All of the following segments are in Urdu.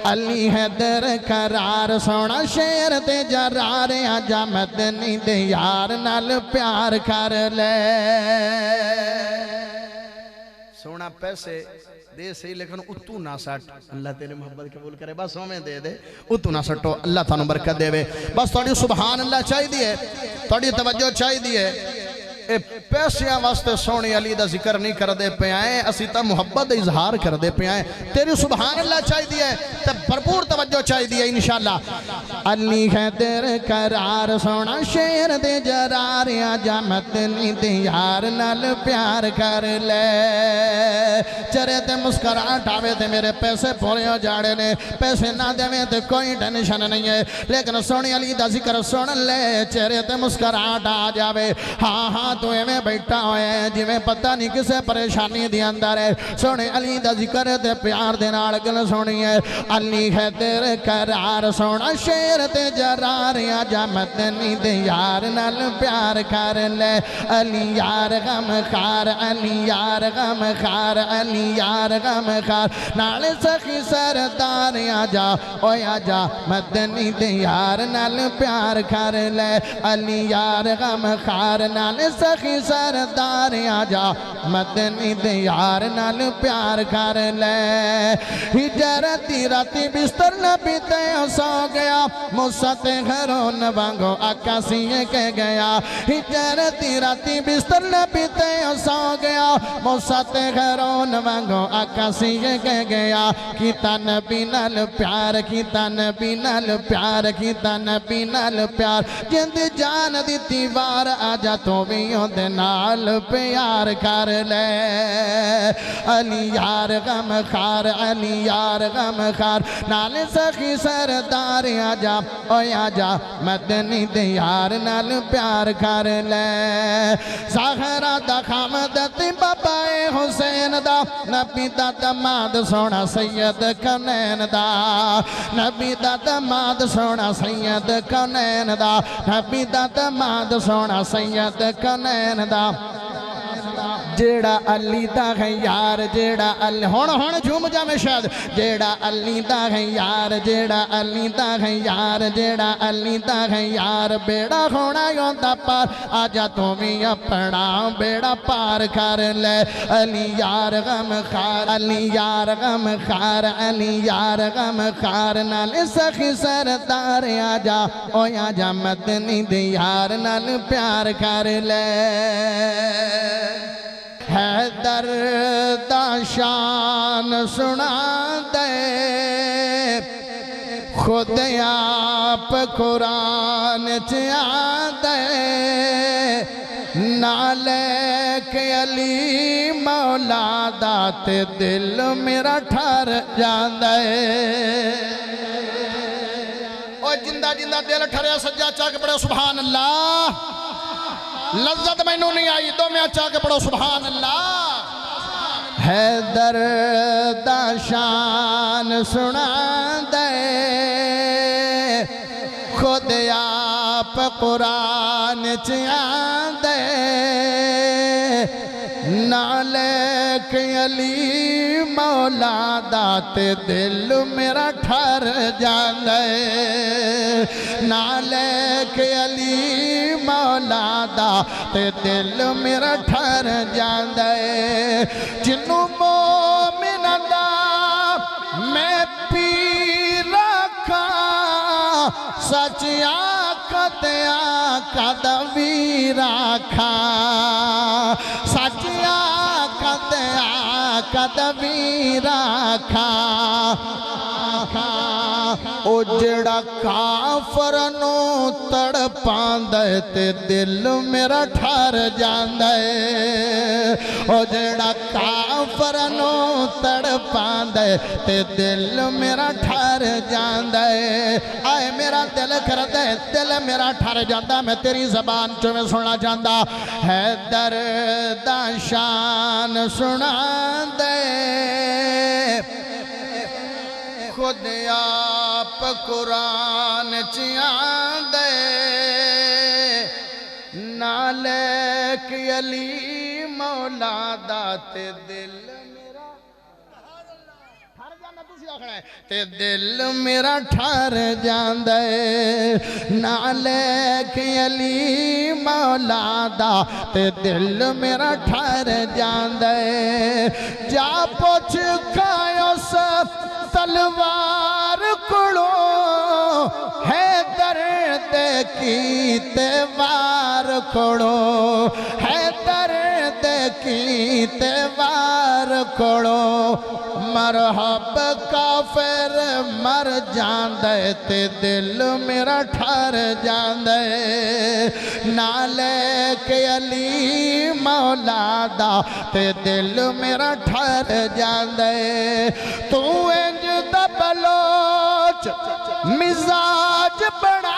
علی حیدر قرار سونا شیر تے جرار آجا مدنی دے یار نال پیار کر لے سونا پیسے دے سے لیکن اتو نہ سٹ اللہ تیرے محبت قبول کرے بس ہمیں دے دے اتو نہ سٹو اللہ تھانو برکت دے وے بس توڑی سبحان اللہ چاہی دیئے توڑی توجہ چاہی دیئے اے پیسیاں واسطے سونی علی دا ذکر نہیں کر دے پہ آئیں اسی تا محبت اظہار کر دے پہ آئیں تیری سبحان اللہ چاہی دیئے تب بھرپور توجہ چاہی دیئے انشاءاللہ علی حیدر قرار سونا شیر دے جرار آجا مدنی دے یار نال پیار کر لے چرے تے مسکراہٹ آوے تے میرے پیسے پورے ہو جاڑے نے پیسے نہ دے میں تے کوئی ٹینشن نہیں ہے لیکن سونی علی دا ذکر سن لے چرے تے مسکراہٹ آ جاوے ہاں ہاں تو میں بیٹھا ہوئے جی میں پتہ نہیں کسے پریشانی دی اندر ہے سونے علی دا ذکر تے پیار دے نال گل سونی ہے علی حیدر قرار سونا شیر تے جرار آجا مدنی دے یار نال پیار کر لے علی یار غم خار علی یار غم خار علی یار غم خار نال سخی سردار آجا اوے آجا مدنی دے یار نال پیار کر لے علی یار غم خار نال سخی سردار آجا مدنی دے یار نال پیار کر لے ہجرتی راتی بستر نبی تے سو گیا مصط گھرون وانگو اکاسی کے گیا ہجرتی راتی بستر نبی تے سو گیا مصط گھرون وانگو اکاسی کے گیا کیتا نبی نال پیار کیتا نبی نال پیار کیتا نبی نال پیار جند جان دی تیوار آجا تو بھی دے نال پیار کر لے علی یار غم خار علی یار غم خار نال سخی سردار آجا اوے آجا مدنی دے یار نال پیار کر لے زہرہ دا خامدت بابا حسین دا نبی دا دماد سونا سید کنین دا نبی دا دماد سونا سید کنین دا نبی دا دماد سونا سید کنین دا جیڑا علی دا ہے یار جیڑا علی ہون جھوم جا میں شاید جیڑا علی دا ہے یار جیڑا علی دا ہے یار جیڑا علی دا ہے یار بیڑا ہونا یوندا پار آجا تو بھی اپنا بیڑا پار کر لے علی یار غم خار علی یار غم خار علی یار غم خار نال سخی سردار آجا اوے آجا مدنی دے یار نال پیار کر لے حیدر دا شان سنا دے خود آپ قرآن چاہ دے نالے کہ علی مولا دات دل میرا ٹھر جان دے او جندہ جندہ دل ٹھرے سجا چاہ کے پڑے سبحان اللہ لذت میں نو نہیں آئی دو میں اچھا کے پڑھو سبحان اللہ حیدر دا شان سنا دے خود آپ قرآن چاہ دے نالک علی مولا دات دل میرا ٹھر جان دے نالک علی مولا دات دل میرا ٹھر جان دے جنو مومن دا میں پی رکھا سچ آقت آقا دوی رکھا سچ آقت آقا دوی رکھا او جڑا کافر نو تڑپان دے تے دل میرا ٹھر جان دے او جڑا کافر نو تڑپان دے تے دل میرا ٹھر جان دے آئے میرا دل کر دے دل میرا ٹھر جاندہ میں تیری زبان چو میں سننا جاندہ حیدر دا شان سنا دے خود آپ قرآن چاہ دے نالک علی مولا دات دل میرا ٹھر جانا تسی آخر ہے تے دل میرا ٹھار جاندے نالے کے علی مولا دا تے دل میرا ٹھار جاندے جا پوچھ کھایو سب تلوار کڑو ہے درد کی تیوار کڑو ہے درد کی تیوار کڑو مرحب کافر مر جاندے تے دل میرا ٹھار جاندے نالے کے علی مولا دا تے دل میرا ٹھار جاندے تو انج دا بلوچ مزاج بڑا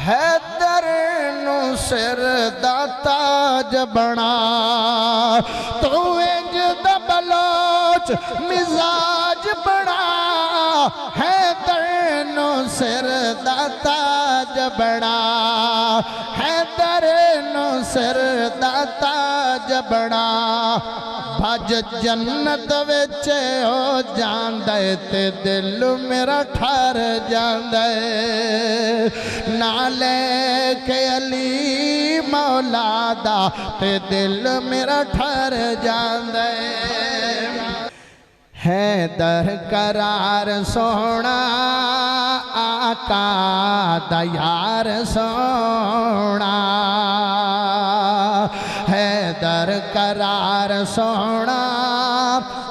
حیدر نو سر دا تاج بنا تو انج دا بلوچ مزاج بڑا حیدر نو سر دا تاج بنا حیدر نو سر دا تاج بنا بھج جنت وچے ہو جاندے تے دل میرا ٹھار جاندے نالے کے علی مولا دا تے دل میرا ٹھار جاندے حیدر قرار سونا آقا دا یار سونا حیدر قرار سونا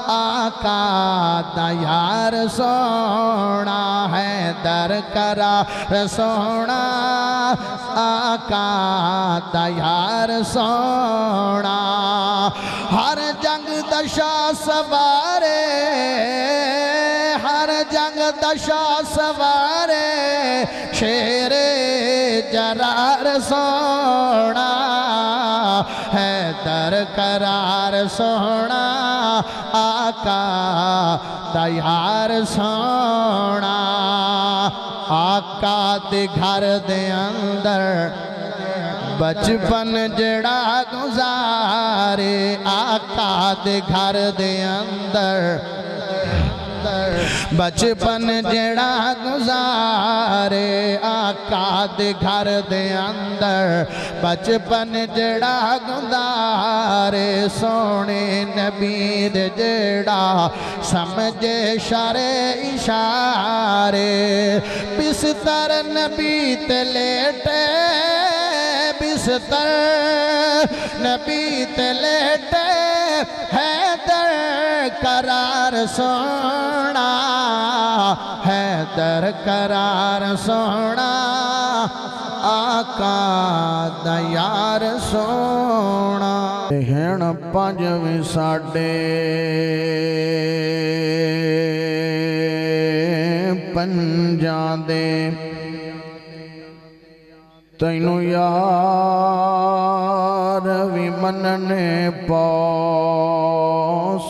آقا دا یار سونا حیدر قرار سونا آقا دا یار سونا ہر جنگ دشا سوارے ہر جنگ دشا سوارے شیر جرار سونا حیدر قرار سونا آقا دا یار سونا آقا دے گھر دے اندر بچپن جڑا گزارے آقا دے گھر دے اندر بچپن جڑا گزارے آقا دے گھر دے اندر بچپن جڑا گزارے سونے نبی دے جڑا سمجھے اشارے اشارے بستر نبی تے لیٹے بستر نبی تے لیٹے حیدر قرار سونا حیدر قرار سونا آقا دا یار سونا ہن پنجویں ساڈے پنجاں دے تینو یار وی مننے پاس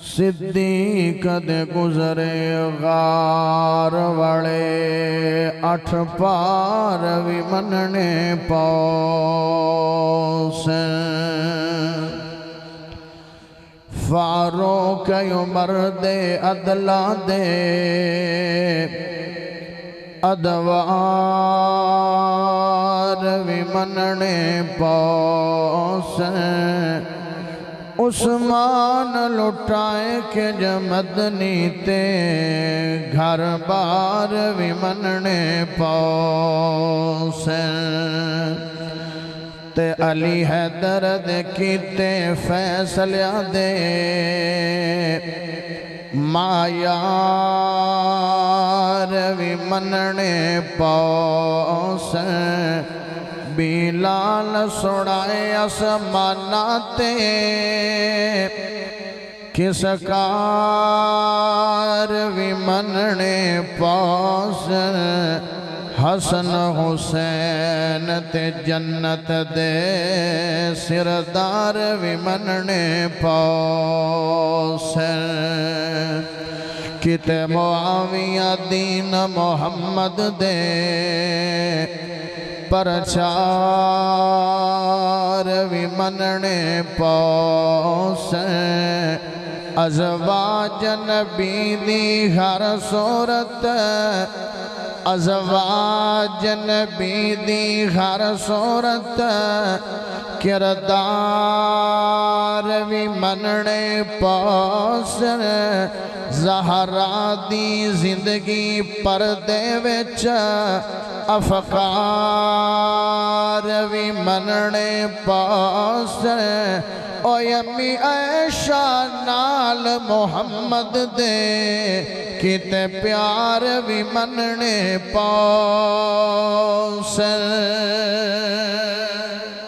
صدیق دے گزرے غار والے 8 پار وی مننے پاس فاروق عمر دے عدلہ دے ادوار وی مننے پاس عثمان لٹائے کہ جمدنی تے گھر بار وی مننے پاس تے علی حیدر دے کیتے فیصلیاں دے مایار وی مننے پاس بلال سڑائے اسماناتے کس کار وی مننے پاس حسن حسین تے جنت دے سردار وی مننے پاس کتے معاویہ دین محمد دے پرچار بھی مننے پوسے ازواج نبی دی ہر صورت ازواج نبی دی ہر صورت کردار بھی مننے پوسن زہرا دی زندگی پردے وچ افکار بھی مننے پوسن او یمی عائشہ نال محمد دے کتے پیار بھی مننے پوسن